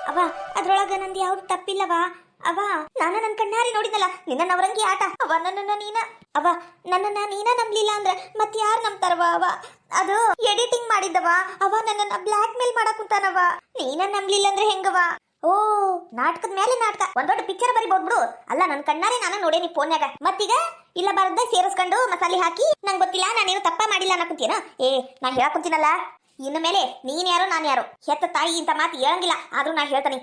ಅವ ಅದ್ರೊಳಗ ನಂದು ಯಾವ್ದು ತಪ್ಪಿಲ್ಲವಾ ಅವ ನಾನು ನನ್ನ ಕಣ್ಣಾರಿ ನೋಡಿದಲ್ಲ ನಿನ್ನ ನವರಂಗಿ ಆಟ ಅವ ನನ್ನನ್ನ ನೀನ ನಂಬಲಿಲ್ಲ ಅಂದ್ರೆ ಮತ್ತೆ ಯಾರು ನಂಬ್ತಾರವ ಅವ ಅದು ಎಡಿಟಿಂಗ್ ಮಾಡಿದ್ದವ ಅವ ನನ್ನನ್ನ ಬ್ಲಾಕ್ ಮೇಲ್ ಮಾಡಕ್ ಕುಂತಾನವ ನೀನ ನಂಬಲಿಲ್ಲ ಅಂದ್ರೆ ಹೆಂಗವ ಓ ನಾಟಕದ ಮೇಲೆ ನಾಟಕ ಒಂದ್ ದೊಡ್ಡ ಪಿಕ್ಚರ್ ಬರಿಬಹುದು ಬಿಡು ಅಲ್ಲ ನನ್ನ ಕಣ್ಣಾರೆ ನಾನು ನೋಡೇನಿ ಫೋನ್ಯಾಗ ಮತ್ತೀಗ ಇಲ್ಲ ಬರ್ದ ಸೇರಿಸ್ಕೊಂಡು ಮಸಾಲೆ ಹಾಕಿ ನಂಗೆ ಗೊತ್ತಿಲ್ಲ ನಾನೇನು ತಪ್ಪ ಮಾಡಿಲ್ಲ ಅನ್ನಕುಂತೀನ ನಾ ಹೇಳಕ್ ಕುಂತೀನಲ್ಲ ಇನ್ನು ಮೇಲೆ ನೀನ್ ಯಾರೋ ನಾನು ಯಾರೋ ಹೆತ್ತ ತಾಯಿ ಇಂತ ಮಾತು ಹೇಳಂಗಿಲ್ಲ ಆದ್ರೂ ನಾ ಹೇಳ್ತಾನೆ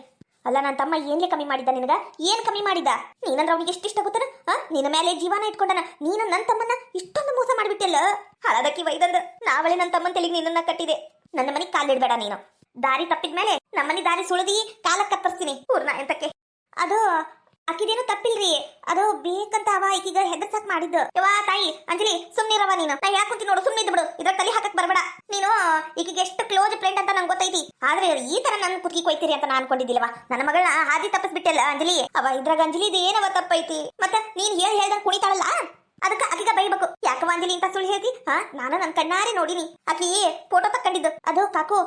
ಅಲ್ಲ ನನ್ನ ತಮ್ಮ ಏನ್ಲೇ ಕಮ್ಮಿ ಮಾಡಿದ್ದ ನಿನಗ ಏನ್ ಕಮ್ಮಿ ಮಾಡಿದ್ದ ನೀನಂದ್ರೆ ಅವನಿಗೆ ಎಷ್ಟಿಷ್ಟ ಗೊತ್ತನ ನಿನ್ನ ಮೇಲೆ ಜೀವನ ಇಟ್ಕೊಂಡನ ನೀನು ನನ್ನ ತಮ್ಮನ್ನ ಇಷ್ಟೊಂದು ಮೋಸ ಮಾಡ್ಬಿಟ್ಟಿಲ್ಲ ಹಳದಕ್ಕಿ ವೈದಂದ ನಾವಳೆ ನನ್ನ ತಮ್ಮನ ತೆಲಿಗೆ ನಿನ್ನನ್ನ ಕಟ್ಟಿದೆ ನನ್ನ ಮನೆಗೆ ಕಾಲಿಡ್ಬೇಡ ನೀನು ದಾರಿ ತಪ್ಪಿದ್ಮೇಲೆ ನಮ್ಮನಿ ದಾರಿ ಸುಳಿದಿ ಕಾಲ ಕತ್ತರಿಸ್ತೀನಿ ಪೂರ್ಣ ಎಂತಕ್ಕೆ ಅದು ಆಕಿದೇನು ತಪ್ಪಿಲ್ರಿ ಅದು ಬೇಕಂತ ಅವ ಈಗೀಗ ಹೆದರ್ಸಕ್ ಮಾಡಿದ್ದು ಯವಾ ತಾಯಿ ಅಂಜಲಿ ಸುಮ್ನಿರವ ನೀನು ನಾ ಯಾಕೆ ಕುಂತಿ ನೋಡು ಸುಮ್ಮನೆ ಬಿಡು ಇದ್ರ ತಲೆ ಹಾಕಕ್ ಬರಬೇಡ ನೀನು ಈಗೀಗ ಎಷ್ಟು ಕ್ಲೋಸ್ ಫ್ರೆಂಡ್ ಅಂತ ನಂಗೆ ಗೊತ್ತೈತಿ ಆದ್ರೆ ಈ ತರ ನನ್ನ ಕುತ್ತಿಗೆ ಕೊಯ್ತೀರಿ ಅಂತ ನಾನು ಅನ್ಕೊಂಡಿದ್ದಿಲ್ಲವ ನನ್ನ ಮಗಳನ್ನ ಹಾದಿ ತಪ್ಪಿಸ್ಬಿಟ್ಟೆಲ್ಲ ಅಂಜಲಿ ಅವ ಇದ್ರಾಗ ಅಂಜಲಿ ಏನವ ತಪ್ಪೈತಿ ಮತ್ತ ನೀನ್ ಹೇಳ್ದಂಗ್ ಕುಣಿತಾಳಲ್ಲ ಅದಕ್ಕೆ ಆಕಿಗ ಬೈಬೇಕು ಯಾಕವ ಅಂಜಲಿ ಅಂತ ಸುಳ್ಳು ಹೇಳ್ತಿ ನಾನು ನನ್ನ ಕಣ್ಣಾರೆ ನೋಡಿನಿ ಆಕಿ ಫೋಟೋ ತಕ್ಕೊಂಡಿದ್ದು ಅದು ಕಾಕು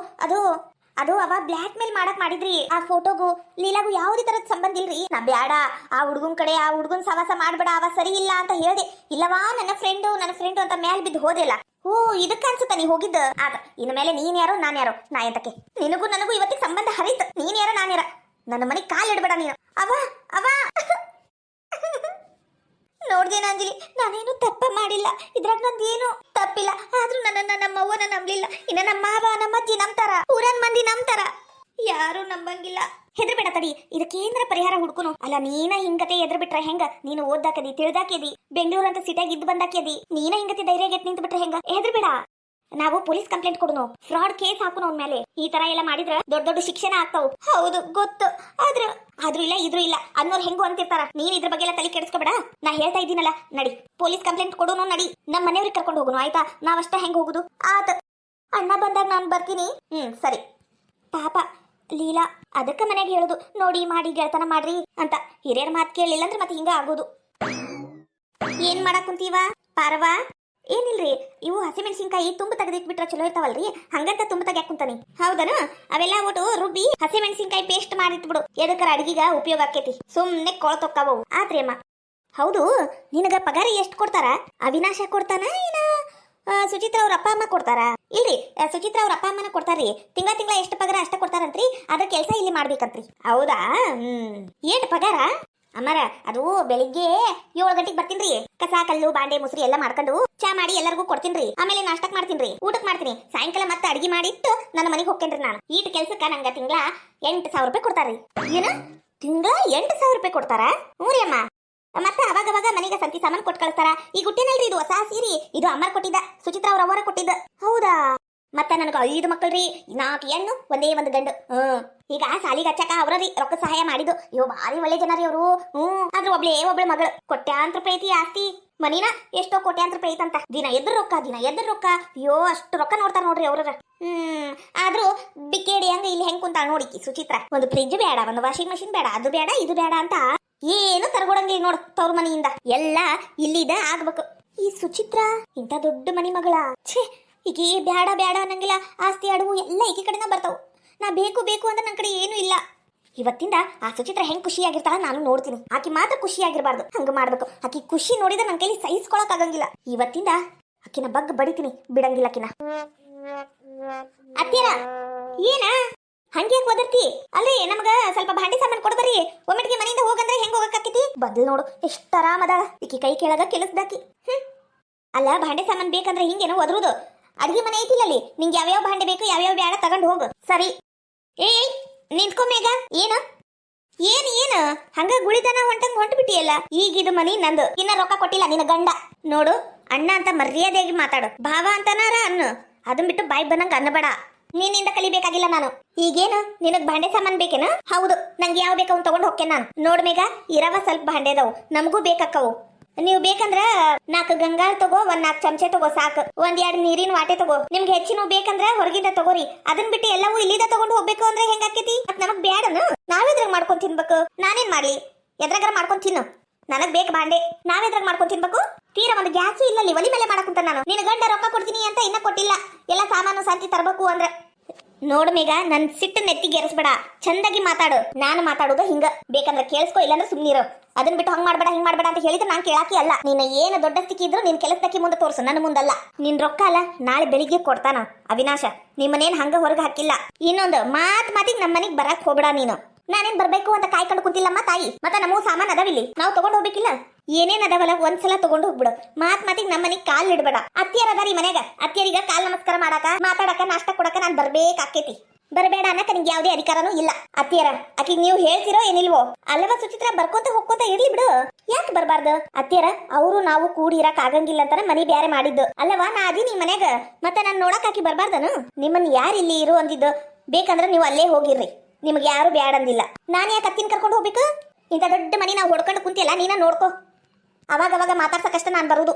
ಅದು ಅವ ಬ್ಲಾಕ್ ಮೇಲ್ ಮಾಡಕ್ ಮಾಡಿದ್ರಿ ಆ ಫೋಟೋಗೂ ಲೀಲಾಗೂ ಯಾವುದೇ ತರದ ಸಂಬಂಧ ಇಲ್ರಿ ನಾ ಬ್ಯಾಡ ಆ ಹುಡುಗನ್ ಕಡೆ ಆ ಹುಡುಗನ್ ಸವಾಸ ಮಾಡ್ಬೇಡ ಅವ ಸರಿ ಇಲ್ಲ ಅಂತ ಹೇಳ್ದೆ ಇಲ್ಲವಾ ನನ್ನ ಫ್ರೆಂಡು ಅಂತ ಮೇಲ್ ಬಿದ್ದು ಹೋದೆಲ್ಲ ಓ ಇದಕ್ಕೆ ಅನ್ಸುತ್ತ ನೀ ಹೋಗಿದ್ದ ಆಗ ಇನ್ನು ಮೇಲೆ ನೀನ್ ಯಾರೋ ನಾನ್ ಯಾರೋ ನಾ ಎಂತಕ್ಕೆ ನಿನಗೂ ನನಗೂ ಇವತ್ತಿಗೆ ಸಂಬಂಧ ಹರಿತು ನೀನ್ ಯಾರೋ ನಾನ್ ಯಾರ ನನ್ನ ಮನೆಗೆ ಕಾಲ್ ಇಡ್ಬೇಡ ನೀನು ಅವ ನೋಡ್ದೇನ ಅಂಜಲಿ ನಾನೇನು ತಪ್ಪ ಮಾಡಿಲ್ಲ ಇದ್ರಾಗ ನಂದೇನು ತಪ್ಪಿಲ್ಲ ಆದ್ರೂ ನನ್ನನ್ನ ನಮ್ಮವ್ವನ ನಂಬಲಿಲ್ಲ ಇನ್ನ ನಮ್ಮ ಮಾವ ನಮ್ಮ ಅಜ್ಜಿ ನಂಬ್ತಾರ ಊರನ್ ಮಂದಿ ನಂಬ್ತಾರ ಯಾರು ನಂಬಂಗಿಲ್ಲ ಹೆದರ್ಬೇಡ ತಡಿ ಇದಕ್ಕೇಂದ್ರ ಪರಿಹಾರ ಹುಡ್ಕುನು ಅಲ್ಲ ನೀನ ಹಿಂಗತೆ ಎದ್ರ ಬಿಟ್ರೆ ಹೆಂಗ ನೀನು ಓದಾಕದಿ ತಿಳಿದಾಕಿದಿ ಬೆಂಗಳೂರು ಅಂತ ಸಿಟಿಯಾಗಿ ಇದ್ದು ಬಂದಾಕಿದಿ ನೀನ ಹಿಂಗತಿ ಧೈರ್ಯ ಗೆಟ್ ನಿಂತು ಬಿಟ್ರೆ ಹೆಂಗ ಹೆದರ್ಬೇಡ ನಾವು ಪೊಲೀಸ್ ಕಂಪ್ಲೇಂಟ್ ಕೊಡುನು ಫ್ರಾಡ್ ಕೇಸ್ ಹಾಕುನು ಅವ್ನ ಮೇಲೆ ಈ ತರ ಎಲ್ಲ ಮಾಡಿದ್ರ ದೊಡ್ಡ ದೊಡ್ಡ ಶಿಕ್ಷಣ ಆಗ್ತಾವು ಹೌದು ಗೊತ್ತು ಆದ್ರೂ ಇಲ್ಲ ಇದ್ರೂ ಇಲ್ಲ ಅನ್ನೋರು ಹೆಂಗು ಅಂತಿರ್ತಾರ ನೀನ್ ಇದ್ರ ಬಗ್ಗೆ ಎಲ್ಲ ತಲೆ ಕೆಡಿಸ್ಕೋಬೇಡ ನಾ ಹೇಳ್ತಾ ಇದ್ದೀನಲ್ಲ ನಡಿ ಪೊಲೀಸ್ ಕಂಪ್ಲೇಂಟ್ ಕೊಡುನು ನಡಿ ನಮ್ಮ ಮನೆಯವ್ರಿಗೆ ಕರ್ಕೊಂಡು ಹೋಗುನು ಆಯ್ತಾ ನಾವಷ್ಟ ಹೆಂಗ್ ಹೋಗುದು ಆತ ಅಣ್ಣ ಬಂದಾಗ ನಾನು ಬರ್ತೀನಿ ಸರಿ ಪಾಪ ಲೀಲಾ ಅದಕ್ಕ ಮನೆಗೆ ಹೇಳುದು ನೋಡಿ ಮಾಡಿ ಗೆಳತನ ಮಾಡ್ರಿ ಅಂತ ಹಿರಿಯರ ಮಾತು ಕೇಳಲಿಲ್ಲ ಅಂದ್ರೆ ಮತ್ತೆ ಹಿಂಗ ಆಗೋದು ಏನ್ ಮಾಡಕ್ ಕುಂತೀವ ಪಾರವಾ ಏನಿಲ್ರಿ ಇವು ಹಸಿಮೆಣಸಿನ್ಕಾಯಿ ತುಂಬ ತೆಗೆದಿಟ್ಬಿಟ್ರೆ ಚಲೋ ಇರ್ತಾವಲ್ರಿ ಹಂಗಂತ ತುಂಬ ತೆಗ್ಯಾಕ್ ಕುಂತಾನಿ ಹೌದನ ಅವೆಲ್ಲ ಒಟ್ಟು ರುಬ್ಬಿ ಹಸಿಮೆಣಸಿನ್ಕಾಯಿ ಪೇಸ್ಟ್ ಮಾಡಿಟ್ಬಿಡು ಎದಕ್ಕರ ಅಡಿಗೆಗ ಉಪಯೋಗ ಆಕೇತಿ ಸುಮ್ನೆ ಕೊಳತೊಕ್ಕಾವು ಆತ್ರಿ ಅಮ್ಮ ಹೌದು ನಿನಗ ಪಗಾರ ಎಷ್ಟು ಕೊಡ್ತಾರ ಅವಿನಾಶ ಕೊಡ್ತಾನ ಏನ ಸುಚಿತ್ರಾ ಅವ್ರ ಅಪ್ಪ ಅಮ್ಮ ಕೊಡ್ತಾರ ಇಲ್ರಿ ಸುಚಿತ್ರಾ ಅವ್ರ ಅಪ್ಪ ಅಮ್ಮನ ಕೊಡ್ತಾರ್ರಿ ತಿಂಗಳ ಎಷ್ಟು ಪಗಾರ ಅಷ್ಟ ಕೊಡ್ತಾರಂತ್ರಿ ಅದ್ರ ಕೆಲಸ ಇಲ್ಲಿ ಮಾಡ್ಬೇಕಂತ್ರಿ ಹೌದಾ ಏಟ್ ಪಗಾರ ಅಮ್ಮಾರ ಅದು ಬೆಳಿಗ್ಗೆ 7 ಗಂಟೆಗೆ ಬರ್ತೀನ್ರಿ ಕಸ ಕಲ್ಲು ಬಾಂಡೆ ಮುಸ್ರಿ ಎಲ್ಲ ಮಾಡ್ಕೊಂಡು ಚಾ ಮಾಡಿ ಎಲ್ಲರಿಗೂ ಕೊಡ್ತೀನ್ರಿ ಆಮೇಲೆ ನಾಷ್ಟಕ್ ಮಾಡ್ತೀನ್ರಿ ಊಟಕ್ ಮಾಡ್ತೀನಿ ಸಾಯಂಕಾಲ ಮತ್ತೆ ಅಡಿಗೆ ಮಾಡಿಟ್ಟು ನನ್ನ ಮನೆಗೆ ಹೋಗ್ತೇನ್ರಿ ನಾನು ಈಟ್ ಕೆಲ್ಸಕ್ಕ ನಂಗ ತಿಂಗಳ 8,000 ರೂಪಾಯಿ ಕೊಡ್ತಾರ್ರಿ ಏನ ತಿಂಗಳ 8,000 ರೂಪಾಯಿ ಕೊಡ್ತಾರ ಊರಿ ಅಮ್ಮ ಮತ್ತೆ ಅವಾಗ ಮನೆಗೆ ಸಂತಿ ಸಾಮಾನು ಕೊಟ್ಟು ಕಳಿಸ್ತಾರ ಈ ಗುಟ್ಟೇನಲ್ರಿ ಇದು ಹೊಸ ಸೀರಿ ಇದು ಅಮ್ಮ ಕೊಟ್ಟಿದ್ದ ಸುಚಿತ್ರಾ ಅವ್ರ ಅವರ ಕೊಟ್ಟಿದ್ದ ಹೌದಾ ಮತ್ತೆ ನನಗೆ 5 ಮಕ್ಕಳ್ರಿ 4 ಹೆಣ್ಣು ಒಂದೇ ಒಂದು ಗಂಡು ಈಗ ಸಾಲಿಗೆ ಹಚ್ಚಕ ಅವ್ರಿ ರೊಕ್ಕ ಸಹಾಯ ಮಾಡಿದ್ದು ಇವ್ ಭಾರಿ ಒಳ್ಳೆ ಜನ ರೀ ಅವರು ಆದ್ರೂ ಒಬ್ಳು ಮಗಳು ಕೋಟ್ಯಾಂತರ ರೂಪಾಯಿ ಐತಿ ಆಸ್ತಿ ಮನಿನ ಎಷ್ಟೋ ಕೋಟ್ಯಾಂತರ ರೂಪಾಯಿ ಐತಂತ ದಿನ ಎದ್ರ ರೊಕ್ಕ ಅಯ್ಯೋ ಅಷ್ಟು ರೊಕ್ಕ ನೋಡ್ತಾರ ನೋಡ್ರಿ ಅವ್ರ ಆದ್ರೂ ಬಿಕ್ಕೇಡಿ ಹಂಗ ಇಲ್ಲಿ ಹೆಂಗ್ ಕುಂತಾಳ ನೋಡಿಕಿ ಸುಚಿತ್ರಾ ಒಂದು ಫ್ರಿಜ್ ಬೇಡ ಒಂದು ವಾಷಿಂಗ್ ಮಷಿನ್ ಬೇಡ ಅದು ಬೇಡ ಇದು ಬೇಡ ಅಂತ ಏನು ತರ್ಗೊಡಂಗಿಲ್ಲ ನೋಡು ತವ್ರ ಮನೆಯಿಂದ ಎಲ್ಲ ಇಲ್ಲಿದ ಆಗ್ಬೇಕು ಈ ಸುಚಿತ್ರಾ ಇಂತ ದೊಡ್ಡ ಮನಿ ಮಗಳ ಛೇ ಈಗ ಬೇಡ ಅನ್ನಂಗಿಲ್ಲ ಆಸ್ತಿ ಅಡವು ಎಲ್ಲ ಈಕೆ ಕಡೆನ ಬರ್ತಾವು ನಾ ಬೇಕು ಅಂದ್ರೆ ನನ್ನ ಕಡೆ ಏನು ಇಲ್ಲ ಇವತ್ತಿಂದ ಆ ಸುಚಿತ್ರಾ ಹೆಂಗ್ ಖುಷಿಯಾಗಿರ್ತಾಳ ನಾನು ನೋಡ್ತೀನಿ ಆಕಿ ಮಾತ್ರ ಖುಷಿಯಾಗಿರ್ಬಾರ್ದು ಹಂಗ ಮಾಡ್ಬೇಕು ಆಕಿ ಖುಷಿ ನೋಡಿದ್ರೆ ನನ್ನ ಕೈಲಿ ಸಹಿಸ್ಕೊಳಕ್ ಆಗಂಗಿಲ್ಲ ಇವತ್ತಿಂದ ಆಕಿನ ಬಗ್ ಬಡಿತೀನಿ ಬಿಡಂಗಿಲ್ಲ ಆಕಿನ ಅತ್ತೀರ ಏನ ಹಂಗೆ ಒದರ್ತಿ ಅಲ್ಲೇ ನಮಗ ಸ್ವಲ್ಪ ಭಾಂಡಿ ಸಾಮಾನು ಕೊಡ್ಬರಿ ಒಮ್ಮೆಟ್ಗೆ ಮನೆಯಿಂದ ಹೋಗಂದ್ರೆ ಹೆಂಗ್ ಹೋಗಕ್ಕಾಕೈತಿ ಬದಲ್ ನೋಡು ಎಷ್ಟ್ ಆರಾಮದಾಳ ಈಕಿ ಕೈ ಕೆಳಗ ಕೆಲಸದಾಕಿ ಅಲ್ಲ ಭಾಂಡೆ ಸಾಮಾನು ಬೇಕಂದ್ರೆ ಹಿಂಗೇನೋ ಒದರುದು ಅಡಿಗೆ ಮನೆ ಐತಿಲ್ಲಲ್ಲಿ ನಿಂಗೆ ಯಾವ್ಯಾವ ಭಾಂಡೆ ಬೇಕು ಯಾವ್ಯಾವ ಬೇಡ ತಗೊಂಡು ಹೋಗು ಸರಿ ಏಯ್ ನಿಂತ್ಕೊ ಮೇಘ ಏನು ಹಂಗ ಗುಳಿದನ ಹೊಂಟು ಬಿಟ್ಟಿಯಲ್ಲ ಈಗ ಇದು ಮನಿ ನಂದು ಇನ್ನ ರೊಕ್ಕ ಕೊಟ್ಟಿಲ್ಲ ನಿನ್ನ ಗಂಡ ನೋಡು ಅಣ್ಣ ಅಂತ ಮರ್ಯಾದೆಯಾಗಿ ಮಾತಾಡು ಭಾವ ಅಂತನಾರ ಅನ್ನು ಅದನ್ ಬಿಟ್ಟು ಬಾಯ್ ಬಂದಂಗ ಅನ್ನಬೇಡ ನಿನ್ನಿಂದ ಕಲಿಬೇಕಾಗಿಲ್ಲ ನಾನು ಈಗೇನು ನಿನಗ್ ಭಾಂಡೆ ಸಾಮಾನ್ ಬೇಕೇನ ಹೌದು ನಂಗೆ ಯಾವ ಬೇಕು ಅವ್ನು ತಗೊಂಡು ಹೋಗ್ತೇನೆ ನಾನು ನೋಡ್ ಮೇಘ ಇರವ ಸ್ವಲ್ಪ ಭಾಂಡೆ ಅದಾವು ನಮಗೂ ಬೇಕಾಕ್ಕವು ನೀವು ಬೇಕಂದ್ರ 4 ಗಂಗಾಳ ತಗೋ 4 ಚಮಚೆ ತಗೋ ಸಾಕು 1-2 ನೀರಿನ ವಾಟೆ ತಗೋ ನಿಮ್ಗೆ ಹೆಚ್ಚಿನ ಬೇಕಂದ್ರ ಹೊರಗಿಂದ ತಗೋರಿ ಅದನ್ ಬಿಟ್ಟು ಎಲ್ಲವೂ ಇಲ್ಲಿಂದ ತಗೊಂಡು ಹೋಗ್ಬೇಕು ಅಂದ್ರೆ ಹೆಂಗಾಕೇತಿ ಮತ್ ನಮಗ್ ಬ್ಯಾಡನು ನಾವೆದ್ರಾಗ ಮಾಡ್ಕೊಂಡ್ ತಿನ್ಬೇಕು ನಾನೇನ್ ಮಾಡ್ಲಿ ಎದ್ರಾಗಾರ ಮಾಡ್ಕೊಂಡ್ ತಿನ್ನು ನನಗ್ ಬೇಕು ಭಾಂಡೆ ನಾವೆದ್ರಾಗ ಮಾಡ್ಕೊಂಡ್ ತಿನ್ಬೇಕು ತೀರ ಒಂದು ಗ್ಯಾಸು ಇಲ್ಲಲ್ಲಿ ಒಲಿ ಮೇಲೆ ಮಾಡಕುಂತ ನಾನು ನಿನ್ನ ಗಂಡ ರೊಕ್ಕ ಕೊಡ್ತೀನಿ ಅಂತ ಇನ್ನ ಕೊಟ್ಟಿಲ್ಲ ಎಲ್ಲ ಸಾಮಾನು ಸಂತಿ ತರಬೇಕು ಅಂದ್ರೆ ನೋಡು ಮೇಘ ನನ್ ಸಿಟ್ಟು ನೆತ್ತಿಗೇರಿಸ್ಬೇಡ, ಚಂದಾಗಿ ಮಾತಾಡು. ನಾನು ಮಾತಾಡೋದು ಹಿಂಗ, ಬೇಕಂದ್ರೆ ಕೇಳಿಸ್ಕೊ, ಇಲ್ಲಾಂದ್ರೆ ಸುಮ್ನಿರು. ಅದನ್ನ ಬಿಟ್ಟು ಹಂಗ್ ಮಾಡ್ಬೇಡ ಹಿಂಗ್ ಮಾಡ್ಬೇಡ ಅಂತ ಹೇಳಿದ್ರೆ ನಾನ್ ಕೇಳಾಕಿ ಅಲ್ಲ. ನೀನು ಏನು ದೊಡ್ಡ ಸ್ಥಿತಿ ಇದ್ರು ನಿನ್ ಕೆಲಸದಕ್ಕೆ ಮುಂದೆ ತೋರ್ಸು, ನನ್ನ ಮುಂದಲ್ಲ. ನಿನ್ ರೊಕ್ಕ ಅಲ್ಲ ನಾಳೆ ಬೆಳಿಗ್ಗೆ ಕೊಡ್ತಾನ ಅವಿನಾಶ. ನಿಮ್ಮನೇನ್ ಹಂಗ ಹೊರಗೆ ಹಾಕಿಲ್ಲ. ಇನ್ನೊಂದು ಮಾತಿಗೆ ನಮ್ಮ ಮನೆಗ್ ಬರಕ್ ಹೋಗ್ಬೇಡ ನೀನು. ನಾನೇನ್ ಬರ್ಬೇಕು ಅಂತ ಕಾಯ್ಕೊಂಡು ಕುಂತಿಲ್ಲಮ್ಮ ತಾಯಿ. ಮತ್ತೆ ನಮಗೂ ಸಾಮಾನ್ ಅದಾವಿಲ್ಲಿ, ನಾವು ತಗೊಂಡ್ ಹೋಗ್ಬೇಕಿಲ್ಲ. ಏನೇನ್ ಅದಾವಲ್ಲ ಒಂದ್ಸಲ ತಗೊಂಡು ಹೋಗ್ಬಿಡು. ಮಾತಿಗೆ ನಮ್ಮ ಮನೆಗ್ ಕಾಲ್ ಇಡ್ಬೇಡ. ಅತ್ತಿಯರ್ ಅದಾರ ಈ ಮನ್ಯಾಗ, ಅತ್ತಿಯರಿಗ ಕಾಲ್ ನಮಸ್ಕಾರ ಮಾಡಾಕ, ಮಾತಾಡಕ, ನಾಷ್ಟ ಕೊಡಕ ನಾನ್ ಬರ್ಬೇಕಾಕೇತಿ. ಬರಬೇಡ ಅನ್ನಕ ನಿಂಗೆ ಯಾವುದೇ ಅಧಿಕಾರನೂ ಇಲ್ಲ. ಅತ್ತಿಯರ ಆಕಿಗ್ ನೀವು ಹೇಳ್ತಿರೋ ಏನಿಲ್ವೋ? ಅಲ್ಲವಾ ಸುಚಿತ್ರ, ಬರ್ಕೋತ ಹೋಗ್ಕೋತ ಇರ್ಲಿ ಬಿಡು. ಯಾಕೆ ಬರ್ಬಾರ್ದು? ಅತ್ತಿಯರ ಅವರು ನಾವು ಕೂಡಿ ಇರಕ್ ಆಗಂಗಿಲ್ಲ ಅಂತಾನೆ ಮನಿ ಬ್ಯಾರೆ ಮಾಡಿದ್ದು ಅಲ್ಲವಾ? ನಾ ಅದೀನಿ ಈ ಮನ್ಯಾಗ, ಮತ್ತೆ ನಾನ್ ನೋಡಕ್ ಆಕಿ ಬರ್ಬಾರ್ದನು? ನಿಮ್ಮನ್ನ ಯಾರು ಇಲ್ಲಿ ಇರು ಅಂದಿದ್ದು? ಬೇಕಂದ್ರೆ ನೀವು ಅಲ್ಲೇ ಹೋಗಿರ್ರಿ, ನಿಮ್ಗೆ ಯಾರು ಬ್ಯಾಡ ಅಂದಿಲ್ಲ. ನಾನ್ ಯಾಕೆ ಅತ್ತಿನ ಕರ್ಕೊಂಡು ಹೋಗ್ಬೇಕು? ಇಂಥ ದೊಡ್ಡ ಮನಿ ನಾವು ಹೊಡ್ಕೊಂಡು ಕುಂತಿಯಲ್ಲ, ನೀನ ನೋಡ್ಕೋ. ಅವಾಗ ಮಾತಾಡ್ಸಕಷ್ಟ ನಾನ್ ಬರುದು.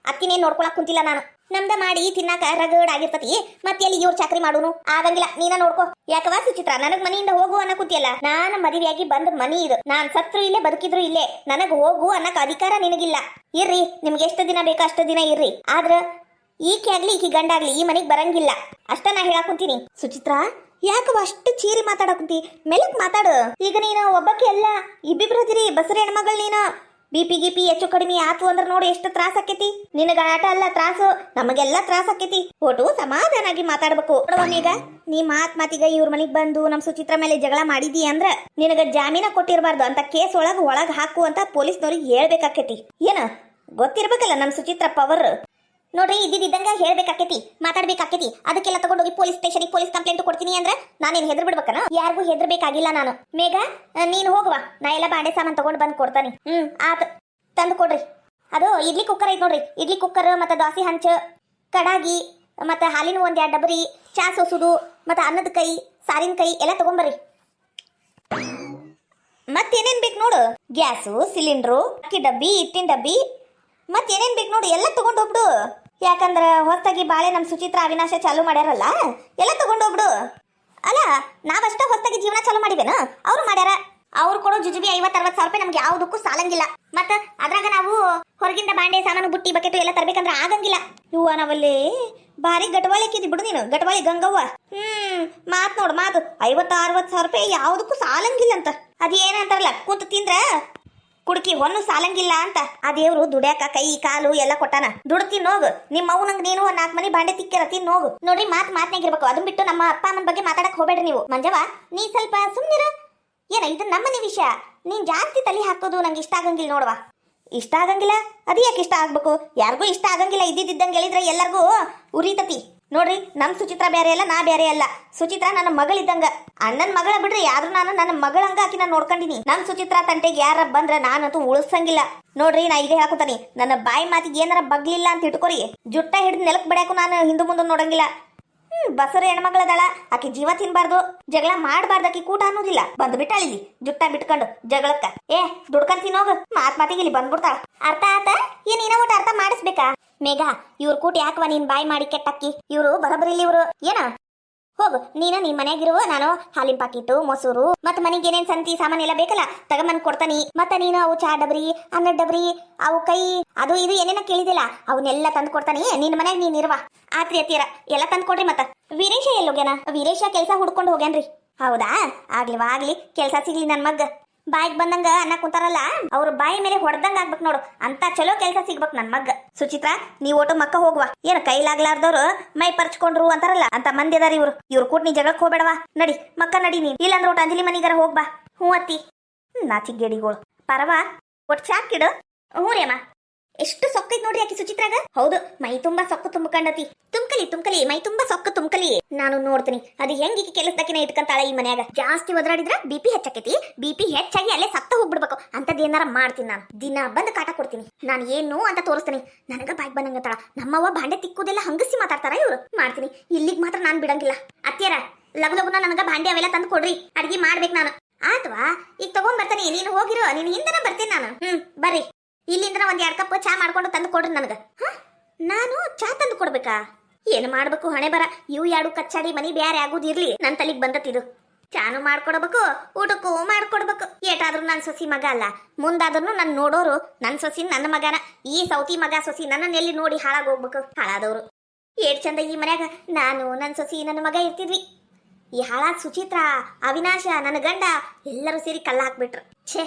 ಅತ್ತಿನೇನ್ ನೋಡ್ಕೊಳಕ್ ಕುಂತಿಲ್ಲ ನಾನು. ನಮ್ದ ಮಾಡಿ ತಿನ್ನಾಕ ರಗಡ್ ಆಗಿರ್ತತಿ, ಮತ್ತೆ ಎಲ್ಲಿ ಇವ್ರು ಚಾಕ್ರಿ ಮಾಡೋನು? ಆಗಂಗಿಲ್ಲ, ನೀನ ನೋಡ್ಕೋ. ಯಾಕವಾ ಸುಚಿತ್ರ, ನನಗ್ ಮನಿಯಿಂದ ಹೋಗು ಅನ್ನಕ್ ಕುಂತಿಯಲ್ಲ? ನಾನು ಮದುವೆಯಾಗಿ ಬಂದ ಮನಿ ಇದು. ನಾನ್ ಸತ್ರು ಇಲ್ಲೇ ಬದುಕಿದ್ರು ಇಲ್ಲೇ. ನನಗ್ ಹೋಗು ಅನ್ನಕ್ ಅಧಿಕಾರ ನಿನಗಿಲ್ಲ. ಇರ್ರಿ, ನಿಮ್ಗೆ ಎಷ್ಟು ದಿನ ಬೇಕೋ ಅಷ್ಟು ದಿನ ಇರ್ರಿ. ಆದ್ರ ಈಕೆ ಆಗ್ಲಿ ಈಕಿ ಗಂಡಾಗ್ಲಿ ಈ ಮನಿಗ್ ಬರಂಗಿಲ್ಲ ಅಷ್ಟ ನಾ ಹೇಳಕ್ ಕುಂತೀನಿ. ಸುಚಿತ್ರ, ಯಾಕವ ಅಷ್ಟು ಚೀರಿ ಮಾತಾಡಕುಂತಿ? ಮೆಲಕ್ ಮಾತಾಡು. ಈಗ ನೀನು ಒಬ್ಬಕ್ಕೆ ಎಲ್ಲ ಇಬ್ಬಿಬ್ರು ಹದಿರಿ ಬಸರಿ ಹೆಣ್ಮಗಳು. ನೀನು ಬಿಪಿ ಗಿಪಿ ಹೆಚ್ಚು ಕಡಿಮೆ ಆತು ಅಂದ್ರೆ ನೋಡಿ ಎಷ್ಟು ತ್ರಾಸ ಆಕೇತಿ. ನಿನಗ ಆಟ ಅಲ್ಲ ತ್ರಾಸು, ನಮಗೆಲ್ಲ ತ್ರಾಸ ಆಕೇತಿ. ಒಟ್ಟು ಸಮಾಧಾನಾಗಿ ಮಾತಾಡ್ಬೇಕು. ಈಗ ನೀ ಮಾತಿಗ ಇವ್ರ ಮನಿಗ್ ಬಂದು ನಮ್ ಸುಚಿತ್ರ ಮೇಲೆ ಜಗಳ ಮಾಡಿದಿ ಅಂದ್ರ ನಿನಗ ಜಾಮೀನ ಕೊಟ್ಟಿರ್ಬಾರ್ದು ಅಂತ ಕೇಸ್ ಒಳಗ್ ಹಾಕು ಅಂತ ಪೊಲೀಸ್ನವ್ರಿಗೆ ಹೇಳ್ಬೇಕಾಕೇತಿ. ಏನ ಗೊತ್ತಿರ್ಬೇಕಲ್ಲ ನಮ್ ಸುಚಿತ್ರ ಪವರ್. ನೋಡ್ರಿ, ಇದ್ದಿದ್ದಂಗ ಹೇಳ್ಬೇಕಾಕೇತಿ, ಮಾತಾಡ್ಬೇಕಾಕೇತಿ. ಅದಕ್ಕೆಲ್ಲ ತಗೊಂಡೋಗಿ ಪೊಲೀಸ್ ಸ್ಟೇಷನ್ ಪೊಲೀಸ್ ಕಂಪ್ಲೇಂಟ್ ಕೊಡ್ತೀನಿ ಅಂದ್ರೆ ನಾನೇನ್ ಹೆದರ್ ಬಿಡ್ಬೇಕನ? ಯಾರಿಗೂ ಹೆದರ್ಬೇಕಾಗಿಲ್ಲ ನಾನು. ಮೇಘ, ನೀನು ಹೋಗುವ, ನಾ ಎಲ್ಲ ಬಾಂಡೆ ಸಾಮಾನ್ ತಗೊಂಡ್ ಬಂದ್ ಕೊಡ್ತಾನೆ. ಆತ ತಂದು ಕೊಡ್ರಿ. ಅದು ಇಡ್ಲಿ ಕುಕ್ಕರ್ ಐತ್ ನೋಡ್ರಿ, ಇಡ್ಲಿ ಕುಕ್ಕರ್ ಮತ್ತೆ ದೋಸೆ ಹಂಚ, ಕಡಾಗಿ, ಮತ್ತೆ ಹಾಲಿನ ಒಂದ್ 2 ಡಬರಿ, ಚಾ ಸೋಸುದು, ಮತ್ತೆ ಅನ್ನದ ಕೈ, ಸಾರಿನ ಕೈ ಎಲ್ಲ ತಗೊಂಬರ್ರಿ. ಮತ್ತೇನೇನ್ ಬೇಕು ನೋಡು, ಗ್ಯಾಸು, ಸಿಲಿಂಡ್ರು, ಅಕ್ಕಿ ಡಬ್ಬಿ, ಹಿಟ್ಟಿನ ಡಬ್ಬಿ, ಮತ್ತೇನೇನ್ ಬೇಕು ನೋಡು ಎಲ್ಲ ತಗೊಂಡ್ ಹೋಗ್ಬಿಡು. ಯಾಕಂದ್ರ ಹೊಸದಾಗಿ ಬಾಳೆ ನಮ್ ಸುಚಿತ್ರ ಅವಿನಾಶ ಚಾಲು ಮಾಡ್ಯಾರಲ್ಲ, ಎಲ್ಲ ತಗೊಂಡೋಗ್ಬಿಡು. ಅಲ್ಲ, ನಾವಷ್ಟ ಹೊಸದಾಗಿ ಜೀವನ ಚಾಲು ಮಾಡಿವೇನ? ಅವ್ರು ಮಾಡ್ಯಾರ. ಅವ್ರು ಕೊಡೋ ಜುಜುಬಿ 50-60 ಸಾವಿರ ರೂಪಾಯಿ ನಮ್ಗೆ ಯಾವ್ದಕ್ಕೂ ಸಾಲಂಗಿಲ್ಲ. ಮತ್ತ ಅದ್ರಾಗ ನಾವು ಹೊರಗಿಂದ ಬಾಂಡೆ ಸಾಮಾನು ಬುಟ್ಟಿ ಬಕೆಟು ಎಲ್ಲ ತರ್ಬೇಕಂದ್ರ ಆಗಂಗಿಲ್ಲ. ಇವ್ವ ನಾವಲ್ಲಿ ಭಾರಿ ಗಟವಾಳಿಕಿದಿ ಬಿಡು ನೀನು, ಗಟವಾಳಿ ಗಂಗವ್ವ. ಮಾತ್ ನೋಡು ಮಾತು, 50-60 ಸಾವಿರ ರೂಪಾಯಿ ಯಾವ್ದಕ್ಕೂ ಸಾಲಂಗಿಲ್ಲ ಅಂತ. ಅದೇನಂತಾರಲ್ಲ, ಕುಂತ ತಿಂದ್ರ ಕುಡ್ಕಿ ಹೊನ್ನು ಸಾಲಂಗಿಲ್ಲ ಅಂತ. ಆ ದೇವ್ರು ದುಡ್ಯಾಕ ಕೈ ಕಾಲು ಎಲ್ಲ ಕೊಟ್ಟಾನ. ದುಡ್ಡು ತಿನ್ನೋಗು. ನಿಮ್ಮ ಅವ್ನಂಗ್ ನೀನು 4 ಮನಿ ಬಾಂಡೆ ತಿಕ್ಕಿರ ತಿನ್ನೋಗು. ನೋಡ್ರಿ, ಮಾತ್ನಾಗಿರ್ಬೇಕು. ಅದನ್ ಬಿಟ್ಟು ನಮ್ಮ ಅಪ್ಪ ಅಮ್ಮನ ಬಗ್ಗೆ ಮಾತಾಡಕ್ ಹೋಗ್ಬೇಡ್ರಿ ನೀವು. ಮಂಜವ್ವ, ನೀ ಸ್ವಲ್ಪ ಸುಮ್ನಿರ. ಏನ ಇದು ನಮ್ಮನೆ ವಿಷಯ, ನೀನ್ ಜಾಸ್ತಿ ತಲೆ ಹಾಕೋದು ನಂಗೆ ಇಷ್ಟ ಆಗಂಗಿಲ್ಲ ನೋಡವಾ. ಇಷ್ಟ ಆಗಂಗಿಲ್ಲ? ಅದು ಯಾಕೆ ಇಷ್ಟ ಆಗ್ಬೇಕು? ಯಾರಿಗೂ ಇಷ್ಟ ಆಗಂಗಿಲ್ಲ. ಇದ್ದಿದ್ದಂಗೆ ಹೇಳಿದ್ರೆ ಎಲ್ಲರಿಗೂ ಉರಿತತಿ. ನೋಡ್ರಿ, ನಮ್ ಸುಚಿತ್ರ ಬೇರೆ ಅಲ್ಲ, ನಾ ಬೇರೆ ಅಲ್ಲ. ಸುಚಿತ್ರ ನನ್ನ ಮಗಳಿದ್ದಂಗ, ಅಣ್ಣನ್ ಮಗಳ ಬಿಡ್ರಿ, ಆದ್ರೂ ನಾನು ನನ್ನ ಮಗಳಂಗ ಆಕಿ ನಾನು ನೋಡ್ಕೊಂಡಿನಿ. ನಮ್ ಸುಚಿತ್ರ ತಂಟೆಗೆ ಯಾರ ಬಂದ್ರ ನಾನಂತೂ ಉಳಿಸಂಗಿಲ್ಲ. ನೋಡ್ರಿ, ನಾ ಈಗ ಹಾಕೋತಾನಿ, ನನ್ನ ಬಾಯಿ ಮಾತಿಗೆ ಏನಾರ ಬಗ್ಲಿಲ್ಲ ಅಂತ ಇಟ್ಕೋರಿ, ಜುಟ್ಟ ಹಿಡಿದು ನೆಲಕ್ ಬಿಡಾಕು ನಾನು ಹಿಂದು ಮುಂದೆ ನೋಡಂಗಿಲ್ಲ. ಬಸರು ಹೆಣ್ಮಗಳದಾಳ, ಆಕಿ ಜೀವ ತಿನ್ಬಾರ್ದು, ಜಗಳ ಮಾಡ್ಬಾರ್ದು, ಆಕಿ ಕೂಟ ಅನ್ನೋದಿಲ್ಲ. ಬಂದ್ ಬಿಟ್ಟಾಳಿಲ್ಲಿ ಜುಟ್ಟ ಬಿಟ್ಕೊಂಡು ಜಗಳಕ್ಕ. ದುಡ್ಕೊಂಡ್ ತಿನ್ನೋಗ, ಮಾತಿಗೆ ಇಲ್ಲಿ ಬಂದ್ಬಿಡ್ತಾಳ. ಅರ್ಥ ಆತ? ಏನ್ ನೀನ ಒಟ್ಟು ಅರ್ಥ ಮಾಡಿಸ್ಬೇಕಾ? ಮೇಘ, ಇವ್ರ ಕೂಟ ಯಾಕವ ನೀನ್ ಬಾಯಿ ಮಾಡಿ ಕೆಟ್ಟಕ್ಕಿ? ಇವ್ರು ಬರಬರಿಲಿ ಇವ್ರು. ಏನ ಹೋಗು ನೀನು, ನಿಮ್ ಮನೆಯಾಗಿರುವ, ನಾನು ಹಾಲಿನ ಪಾಕಿಟ್ಟು, ಮೊಸರು, ಮತ್ ಮನೆಗೆ ಏನೇನ್ ಸಂತಿ ಸಾಮಾನ್ ಎಲ್ಲ ಬೇಕಲ್ಲ ತಗೊಂಬಂದ್ ಕೊಡ್ತಾನಿ. ಮತ್ತ ನೀನು ಅವು ಚಾ ಡಬ್ರಿ, ಅನ್ನದ ಡಬ್ರಿ, ಅವು ಕೈ ಅದು ಇದು ಏನೇನ ಕೇಳಿದಿಲ್ಲ ಅವನ್ನೆಲ್ಲ ತಂದು ಕೊಡ್ತಾನಿ. ನಿನ್ ಮನ್ಯಾಗ ನೀನ್ ಇರುವ. ಆತ್ರಿ ಅತ್ತೀರ ಎಲ್ಲ ತಂದ್ ಕೊಡ್ರಿ. ಮತ್ತ ವೀರೇಶ ಎಲ್ಲೋಗ್ಯಾನ? ವೀರೇಶ ಕೆಲ್ಸ ಹುಡ್ಕೊಂಡು ಹೋಗ್ಯಾನ್ರಿ. ಹೌದಾ? ಆಗ್ಲಿ ಕೆಲ್ಸ ಸಿಗ್ಲಿ ನನ್ ಮಗ್ಗ. ಬಾಯಿಗೆ ಬಂದಂಗ ಅನ್ನ ಕುಂತಾರಲ್ಲ, ಅವ್ರ ಬಾಯಿ ಮೇಲೆ ಹೊಡೆದಂಗ ಆಗ್ಬೇಕು ನೋಡು, ಅಂತ ಚಲೋ ಕೆಲಸ ಸಿಗ್ಬೇಕು ನನ್ ಮಗ್ಗ. ಸುಚಿತ್ರ, ನೀವ್ ಒಟ್ಟು ಮಕ್ಕ ಹೋಗುವ. ಏನ್ ಕೈಲಾಗ್ಲಾರ್ದವ್ರು ಮೈ ಪರ್ಚ್ಕೊಂಡ್ರು ಅಂತಾರಲ್ಲ, ಅಂತ ಮಂದಿ ಅದಾರ ಇವ್ರು. ಇವ್ರ ಕೂಟ್ ನೀ ಜಗಳಕ್ ಹೋಗ್ಬೇಡವಾ. ನಡಿ ಮಕ್ಕ ನಡಿ ನೀನ್. ಇಲ್ಲಾಂದ್ರ ಒಟ್ಟು ಅಂಜಲಿ ಮನಿಗಾರ ಹೋಗ್ಬಾ. ಹ್ಞೂ ಅತ್ತಿ. ನಾಚಿಗೇಡಿಗಳು ಪರವಾ. ಒಟ್ಟು ಚಾಕಿಡು. ಹ್ಞೂ ರೀ ಅಮ್ಮ. ಎಷ್ಟು ಸೊಕ್ಕೈತ್ ನೋಡ್ರಿ ಆಕಿ ಸುಚಿತ್ರಾಗ. ಹೌದು, ಮೈ ತುಂಬಾ ಸೊಕ್ಕು ತುಂಬಕಂಡತಿ. ತುಮ್ಕಲಿ ಮೈ ತುಂಬಾ ಸೊಕ್ಕು ತುಮ್ಕಲಿ. ನಾನು ನೋಡ್ತೀನಿ ಅದು ಹೆಂಗ್ ಈಕಿ ಕೆಲಸದಕ್ಕಿನ ಇಟ್ಕಂತಾಳ ಈ ಮನ್ಯಾಗ. ಜಾಸ್ತಿ ಒದರಾಡಿದ್ರ ಬಿಪಿ ಹೆಚ್ಚಾಕೈತಿ. ಬಿಪಿ ಹೆಚ್ಚಾಗಿ ಅಲ್ಲೇ ಸತ್ತ ಹೋಗ್ಬಿಡ್ಬೇಕು ಅಂತದ್ ಏನಾರ ಮಾಡ್ತೀನಿ ನಾನು. ದಿನ ಬಂದ್ ಕಾಟ ಕೊಡ್ತೀನಿ. ನಾನು ಏನು ಅಂತ ತೋರಿಸ್ತೀನಿ. ನನಗ ಬಾಯ್ಗೆ ಬಂದಂಗಂತಾಳ. ನಮ್ಮವ್ವ ಭಾಂಡೆ ತಿಕ್ಕುದೆಲ್ಲ ಹಂಗಸಿ ಮಾತಾಡ್ತಾರ ಇವ್ರು. ಮಾಡ್ತೀನಿ. ಇಲ್ಲಿಗ್ ಮಾತ್ರ ನಾನ್ ಬಿಡಂಗಿಲ್ಲ. ಅತ್ಯಾರ, ಲಗುನ ನನಗ ಭಾಂಡೆ ಅವೆಲ್ಲ ತಂದು ಕೊಡ್ರಿ, ಅಡ್ಗಿ ಮಾಡ್ಬೇಕು ನಾನು. ಆತ್ವಾ, ಈಗ ತಗೊಂಡ್ ಬರ್ತಾನೆ. ನೀನು ಹೋಗಿರೋ, ನೀನ್ ಹಿಂದನ ಬರ್ತೀನಿ ನಾನು. ಬರ್ರಿ. ಇಲ್ಲಿಂದ ಒಂದ್ 2 ಕಪ್ ಚಾ ಮಾಡ್ಕೊಂಡು ತಂದು ಕೊಡ್ರಿ ನನಗ. ನಾನು ಚಾ ತಂದು ಕೊಡ್ಬೇಕಾ? ಏನು ಮಾಡ್ಬೇಕು ಹಣೆ ಬರ. ಇವು 2 ಕಚ್ಚಾಡಿ ಮನಿ ಬ್ಯಾರೆ ಆಗುದಿರ್ಲಿ, ನನ್ ತಲೆಗ್ ಬಂದತ್ತಿದು. ಚಾನು ಮಾಡ್ಕೊಡ್ಬೇಕು, ಊಟಕ್ಕೂ ಮಾಡ್ಕೊಡ್ಬೇಕು. ಏಟಾದ್ರೂ ನನ್ ಸೊಸಿ ಮಗ ಅಲ್ಲ, ಮುಂದಾದ್ರೂ ನನ್ ನೋಡೋರು ನನ್ ಸೊಸಿ ನನ್ನ ಮಗನ. ಈ ಸೌತಿ ಮಗ ಸೊಸಿ ನನ್ನ ಎಲ್ಲಿ ನೋಡಿ ಹಾಳಾಗೋಗ್ಬೇಕು. ಹಾಳಾದವ್ರು ಏಟ್ ಚಂದ ಈ ಮನ್ಯಾಗ ನಾನು ನನ್ ಸೊಸಿ ನನ್ನ ಮಗ ಇರ್ತಿದ್ವಿ. ಈ ಹಾಳಾದ ಸುಚಿತ್ರ, ಅವಿನಾಶ, ನನ್ನ ಗಂಡ ಎಲ್ಲರೂ ಸೇರಿ ಕಲ್ಲ ಹಾಕ್ಬಿಟ್ರು. ಛೇ